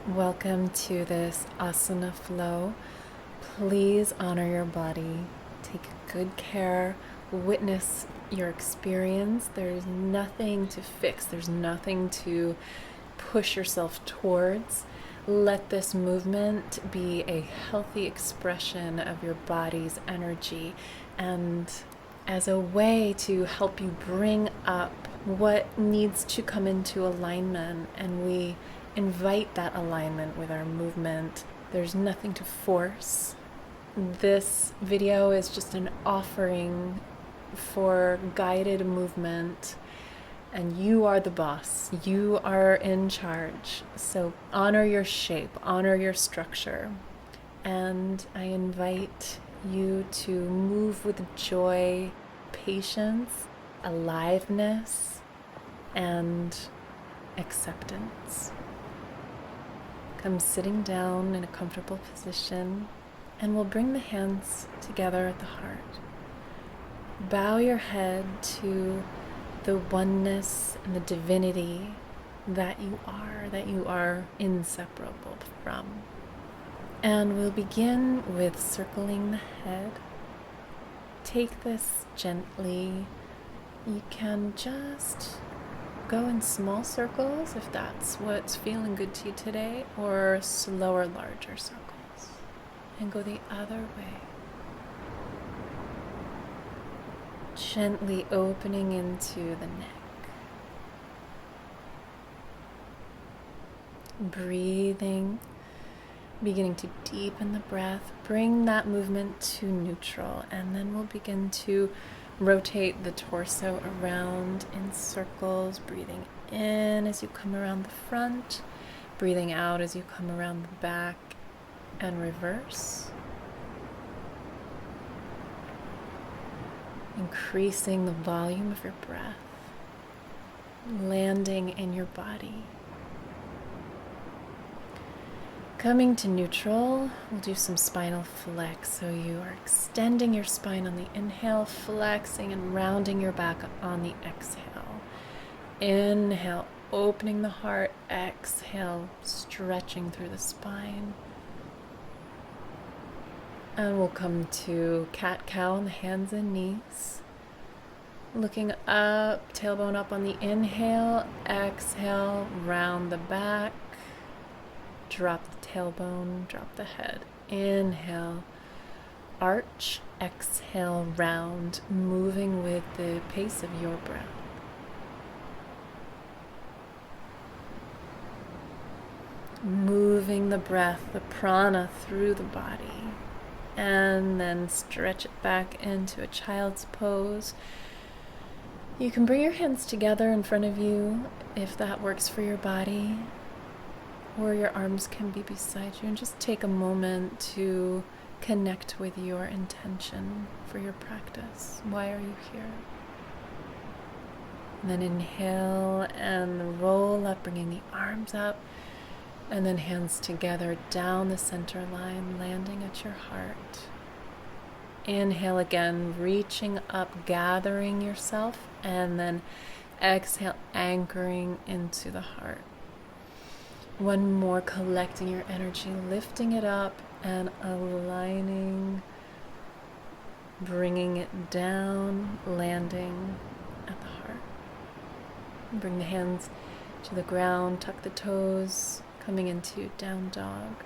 Welcome to this asana flow. Please honor your body. Take good care. Witness your experience. There's nothing to fix. There's nothing to push yourself towards. Let this movement be a healthy expression of your body's energy and as a way to help you bring up what needs to come into alignment, and we invite that alignment with our movement. There's nothing to force. This video is just an offering for guided movement, and you are the boss. You are in charge. So honor your shape, honor your structure, and I invite you to move with joy, patience, aliveness, and acceptance. Come sitting down in a comfortable position, and we'll bring the hands together at the heart. Bow your head to the oneness and the divinity that you are inseparable from. And we'll begin with circling the head. Take this gently. You can just go in small circles if that's what's feeling good to you today, or slower, larger circles. And go the other way. Gently opening into the neck. Breathing. Beginning to deepen the breath, bring that movement to neutral, and then we'll begin to rotate the torso around in circles, breathing in as you come around the front, breathing out as you come around the back, and reverse. Increasing the volume of your breath, landing in your body. Coming to neutral, we'll do some spinal flex. So you are extending your spine on the inhale, flexing and rounding your back on the exhale. Inhale, opening the heart. Exhale, stretching through the spine. And we'll come to cat-cow on the hands and knees. Looking up, tailbone up on the inhale. Exhale, round the back. Drop the tailbone, drop the head. Inhale, arch, exhale, round, moving with the pace of your breath. Moving the breath, the prana through the body, and then stretch it back into a child's pose. You can bring your hands together in front of you if that works for your body, or your arms can be beside you, and just take a moment to connect with your intention for your practice. Why are you here? And then inhale and roll up, bringing the arms up, and then hands together down the center line, landing at your heart. Inhale again, reaching up, gathering yourself, and then exhale, anchoring into the heart. One more, collecting your energy, lifting it up and aligning, bringing it down, landing at the heart. Bring the hands to the ground, tuck the toes, coming into down dog.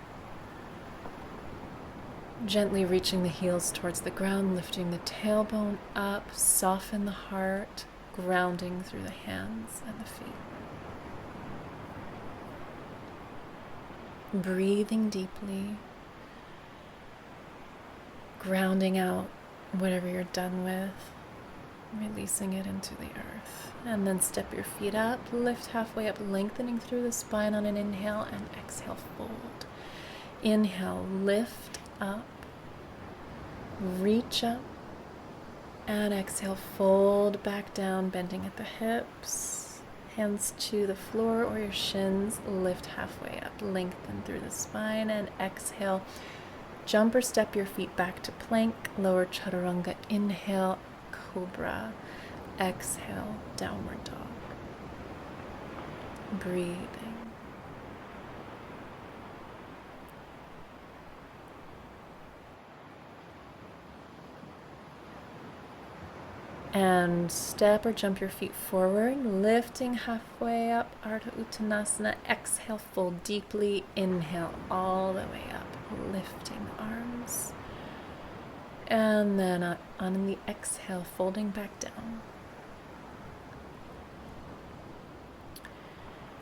Gently reaching the heels towards the ground, lifting the tailbone up, soften the heart, grounding through the hands and the feet. Breathing deeply, grounding out whatever you're done with, releasing it into the earth. And then step your feet up, lift halfway up, lengthening through the spine on an inhale, and exhale, fold. Inhale, lift up, reach up, and exhale, fold back down, bending at the hips. Hands to the floor or your shins, lift halfway up, lengthen through the spine, and exhale. Jump or step your feet back to plank, lower chaturanga. Inhale, cobra. Exhale, downward dog. Breathing. And step or jump your feet forward, lifting halfway up, Ardha Uttanasana. Exhale, fold deeply. Inhale all the way up, lifting the arms. And then on the exhale, folding back down.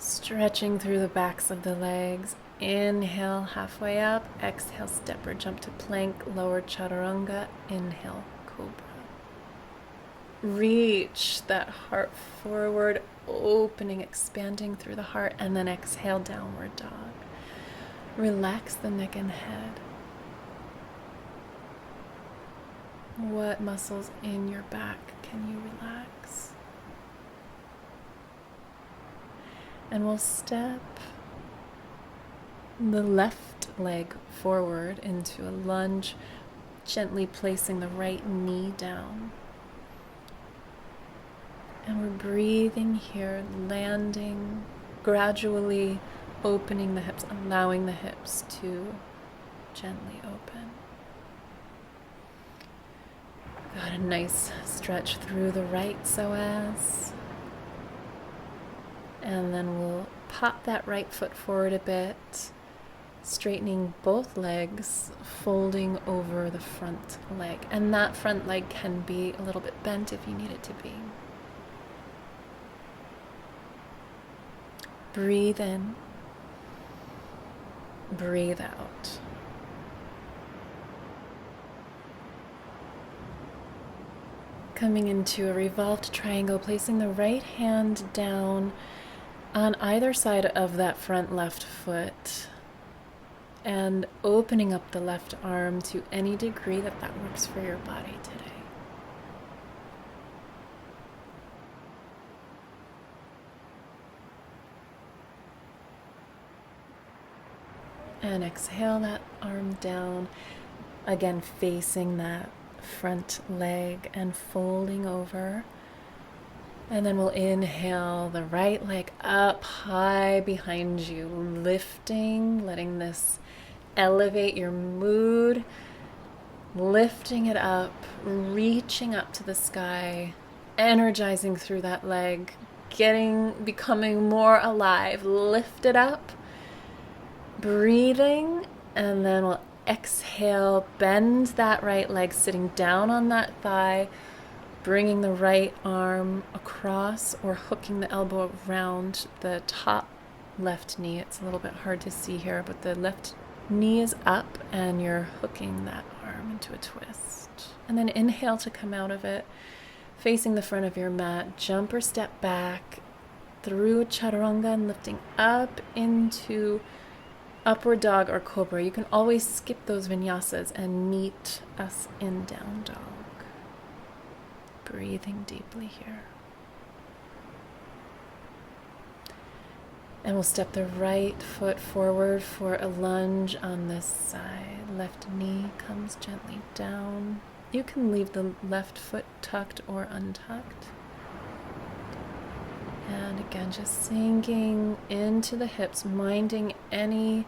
Stretching through the backs of the legs. Inhale, halfway up. Exhale, step or jump to plank, lower chaturanga. Inhale, cobra. Reach that heart forward, opening, expanding through the heart, and then exhale, downward dog. Relax the neck and head. What muscles in your back can you relax? And we'll step the left leg forward into a lunge, gently placing the right knee down. And we're breathing here, landing, gradually opening the hips, allowing the hips to gently open. Got a nice stretch through the right psoas. And then we'll pop that right foot forward a bit, straightening both legs, folding over the front leg. And that front leg can be a little bit bent if you need it to be. Breathe in, breathe out. Coming into a revolved triangle, placing the right hand down on either side of that front left foot and opening up the left arm to any degree that works for your body today. And exhale that arm down, again facing that front leg and folding over. And then we'll inhale the right leg up high behind you, lifting, letting this elevate your mood, lifting it up, reaching up to the sky, energizing through that leg, becoming more alive. Lift it up. Breathing, and then we'll exhale, bend that right leg, sitting down on that thigh, bringing the right arm across or hooking the elbow around the top left knee. It's a little bit hard to see here, but the left knee is up and you're hooking that arm into a twist. And then inhale to come out of it, facing the front of your mat, jump or step back through a chaturanga and lifting up into upward dog or cobra. You can always skip those vinyasas and meet us in down dog. Breathing deeply here. And we'll step the right foot forward for a lunge on this side. Left knee comes gently down. You can leave the left foot tucked or untucked. And again, just sinking into the hips, minding any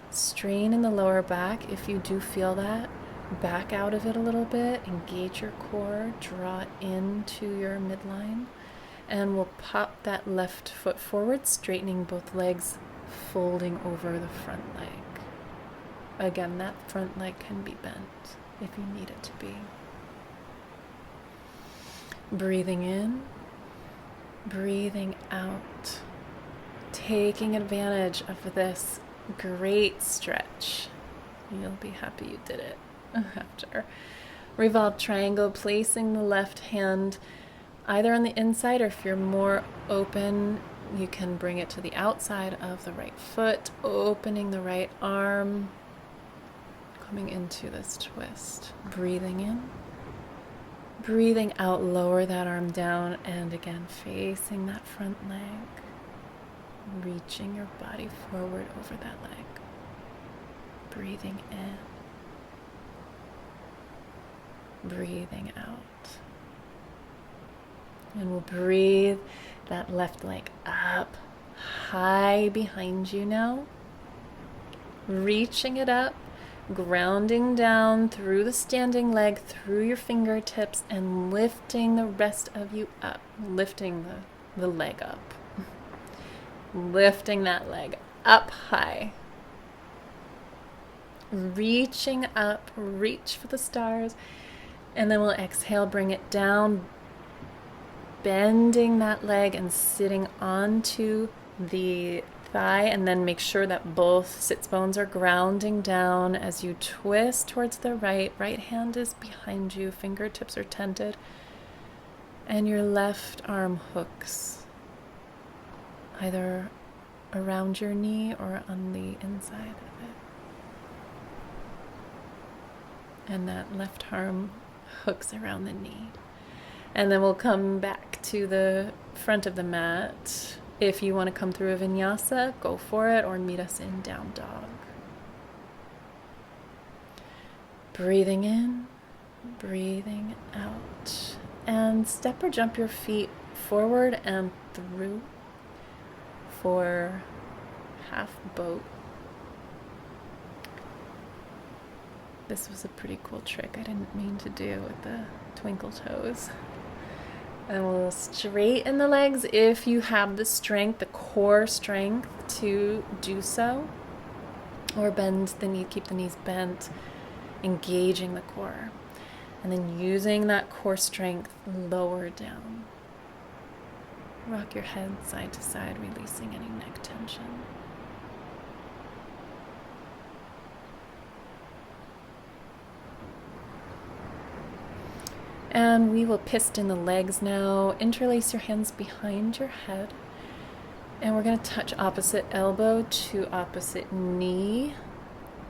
strain in the lower back. If you do feel that, back out of it a little bit, engage your core, draw it into your midline, and we'll pop that left foot forward, straightening both legs, folding over the front leg. Again, that front leg can be bent if you need it to be. Breathing in, breathing out, taking advantage of this great stretch. You'll be happy you did it after. Revolve Triangle, placing the left hand either on the inside, or if you're more open, you can bring it to the outside of the right foot, opening the right arm, coming into this twist. Breathing in, breathing out, lower that arm down, and again, facing that front leg, reaching your body forward over that leg. Breathing in, breathing out. And we'll breathe that left leg up, high behind you now, reaching it up, grounding down through the standing leg, through your fingertips, and lifting the rest of you up, lifting the leg up, lifting that leg up high, reaching up, reach for the stars, and then we'll exhale, bring it down, bending that leg and sitting onto the thigh, and then make sure that both sits bones are grounding down as you twist towards the right. Right hand is behind you, fingertips are tented, and your left arm hooks either around your knee or on the inside of it. And that left arm hooks around the knee. And then we'll come back to the front of the mat. If you want to come through a vinyasa, go for it, or meet us in down dog. Breathing in, breathing out. And step or jump your feet forward and through for half boat. This was a pretty cool trick I didn't mean to do with the twinkle toes. And we'll straighten the legs if you have the strength, the core strength to do so. Or bend the knee, keep the knees bent, engaging the core. And then using that core strength, lower down. Rock your head side to side, releasing any neck tension. And we will piston the legs now. Interlace your hands behind your head. And we're going to touch opposite elbow to opposite knee.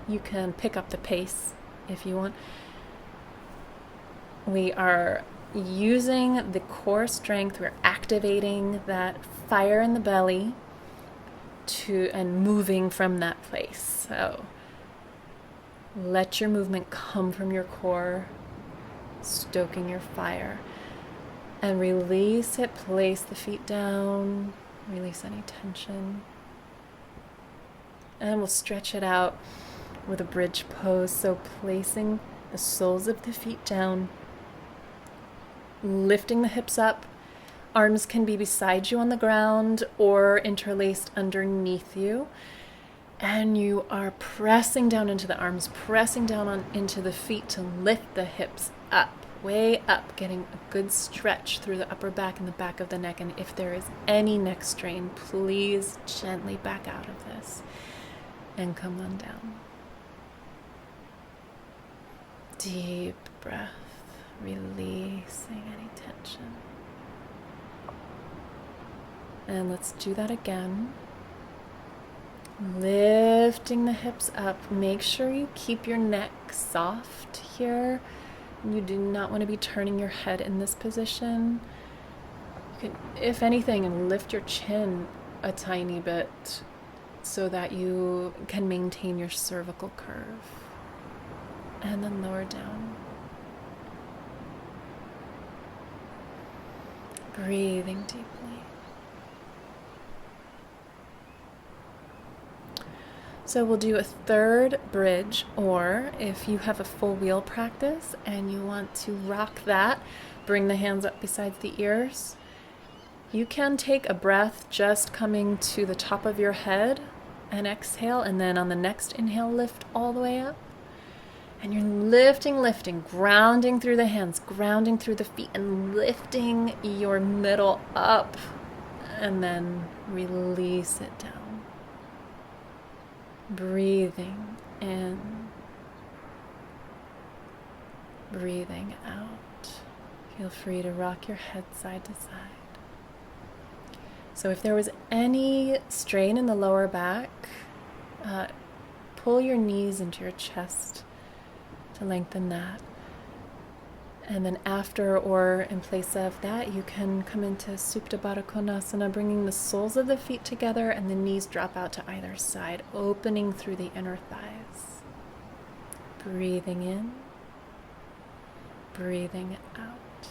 You can pick up the pace if you want. We are using the core strength. We're activating that fire in the belly and moving from that place. So let your movement come from your core, stoking your fire, and release it. Place the feet down, release any tension, and we'll stretch it out with a bridge pose. So placing the soles of the feet down, lifting the hips up. Arms can be beside you on the ground or interlaced underneath you. And you are pressing down into the arms, pressing down into the feet to lift the hips up, way up, getting a good stretch through the upper back and the back of the neck. And if there is any neck strain, please gently back out of this and come on down. Deep breath, releasing any tension. And let's do that again. Lifting the hips up. Make sure you keep your neck soft here. You do not want to be turning your head in this position. You can, if anything, lift your chin a tiny bit so that you can maintain your cervical curve. And then lower down. Breathing deeply. So we'll do a third bridge, or if you have a full wheel practice and you want to rock that, bring the hands up beside the ears. You can take a breath just coming to the top of your head and exhale, and then on the next inhale, lift all the way up. And you're lifting, grounding through the hands, grounding through the feet, and lifting your middle up, and then release it down. Breathing in, breathing out. Feel free to rock your head side to side. So if there was any strain in the lower back, pull your knees into your chest to lengthen that. And then after or in place of that, you can come into Supta, Bhara, Konasana, bringing the soles of the feet together and the knees drop out to either side, opening through the inner thighs. Breathing in, breathing out.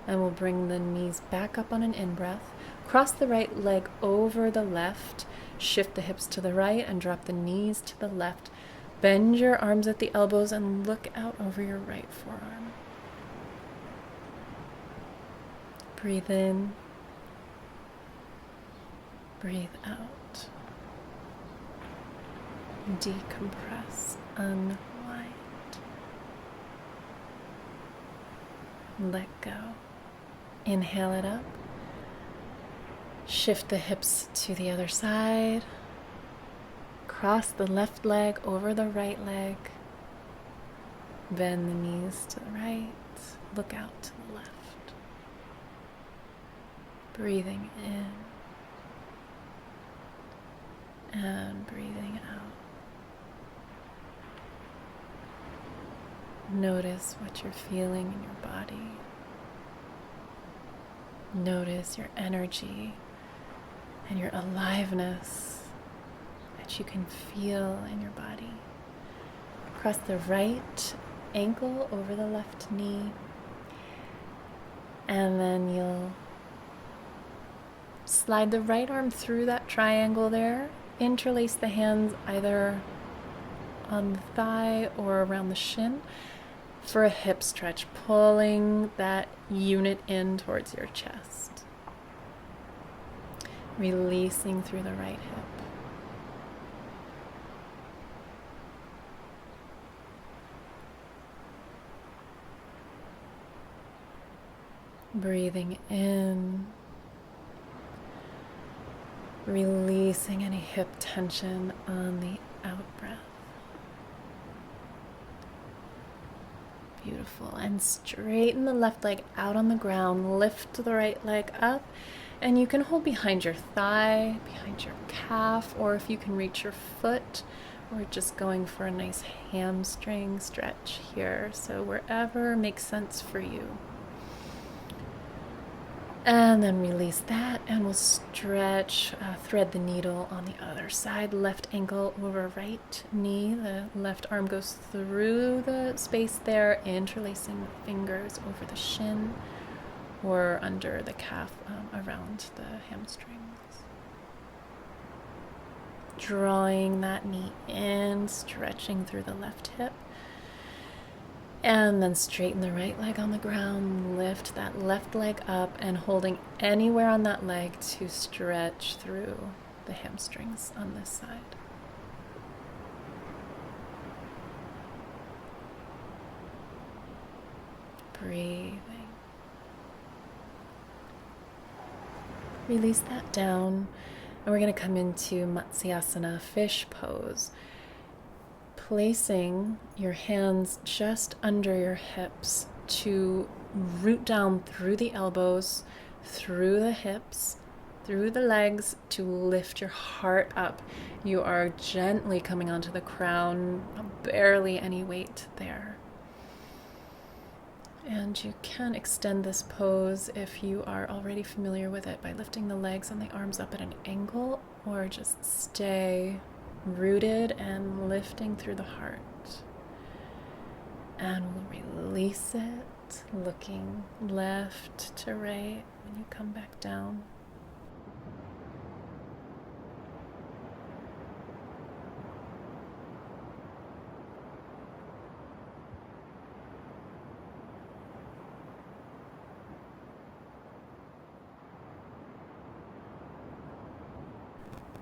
And we'll bring the knees back up on an in-breath. Cross the right leg over the left. Shift the hips to the right and drop the knees to the left. Bend your arms at the elbows and look out over your right forearm. Breathe in. Breathe out. Decompress. Unwind. Let go. Inhale it up. Shift the hips to the other side. Cross the left leg over the right leg. Bend the knees to the right. Look out to the left. Breathing in and breathing out. Notice what you're feeling in your body. Notice your energy and your aliveness that you can feel in your body. Cross the right ankle over the left knee, and then you'll slide the right arm through that triangle there. Interlace the hands either on the thigh or around the shin for a hip stretch, pulling that unit in towards your chest. Releasing through the right hip. Breathing in. Releasing any hip tension on the out breath. Beautiful. And straighten the left leg out on the ground. Lift the right leg up. And you can hold behind your thigh, behind your calf, or if you can reach your foot, we're just going for a nice hamstring stretch here. So wherever makes sense for you. And then release that, and we'll stretch, thread the needle on the other side. Left ankle over right knee. The left arm goes through the space there, interlacing the fingers over the shin or under the calf, around the hamstrings. Drawing that knee in, stretching through the left hip. And then straighten the right leg on the ground, lift that left leg up, and holding anywhere on that leg to stretch through the hamstrings on this side. Breathing. Release that down, and we're going to come into Matsuyasana, fish pose. Placing your hands just under your hips to root down through the elbows, through the hips, through the legs to lift your heart up. You are gently coming onto the crown, barely any weight there. And you can extend this pose if you are already familiar with it by lifting the legs and the arms up at an angle, or just stay rooted and lifting through the heart. And we'll release it, looking left to right when you come back down.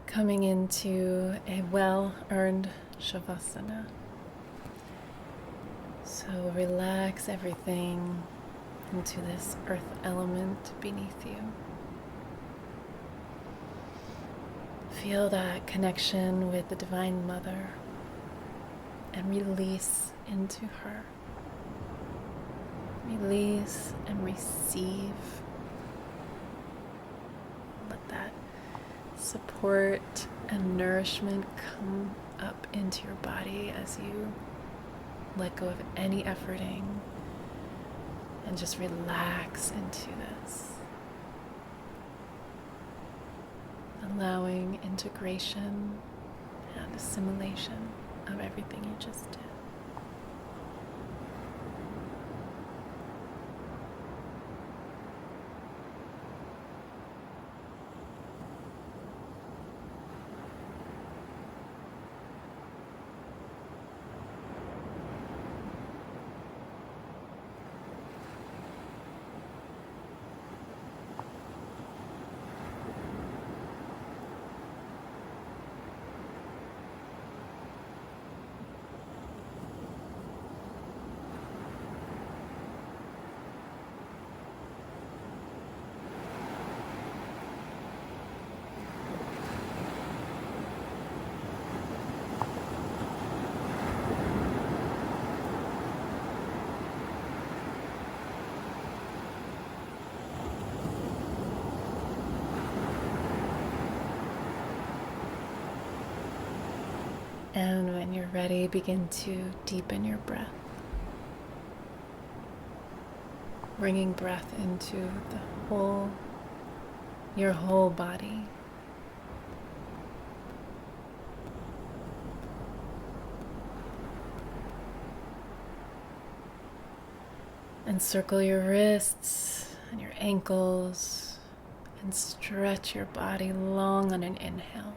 Coming into a well-earned Shavasana. So relax everything into this earth element beneath you. Feel that connection with the Divine Mother and release into her. Release and receive. Let that support and nourishment come up into your body as you let go of any efforting and just relax into this. Allowing integration and assimilation of everything you just did. And when you're ready, begin to deepen your breath. Bringing breath into your whole body. And circle your wrists and your ankles and stretch your body long on an inhale.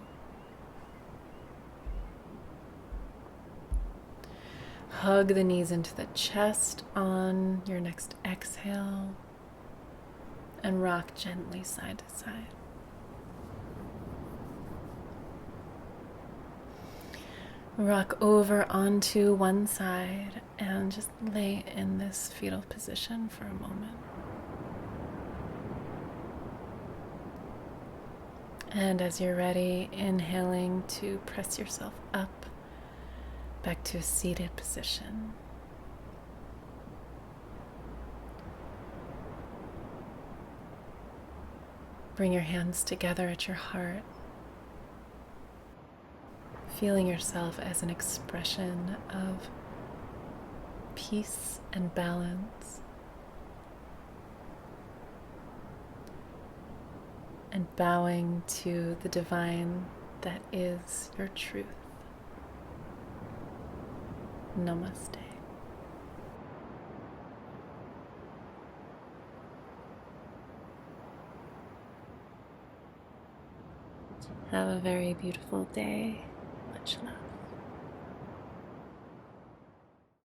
Hug the knees into the chest on your next exhale and rock gently side to side. Rock over onto one side and just lay in this fetal position for a moment. And as you're ready, inhaling to press yourself up back to a seated position. Bring your hands together at your heart, feeling yourself as an expression of peace and balance, and bowing to the divine that is your truth. Namaste. Have a very beautiful day. Much love.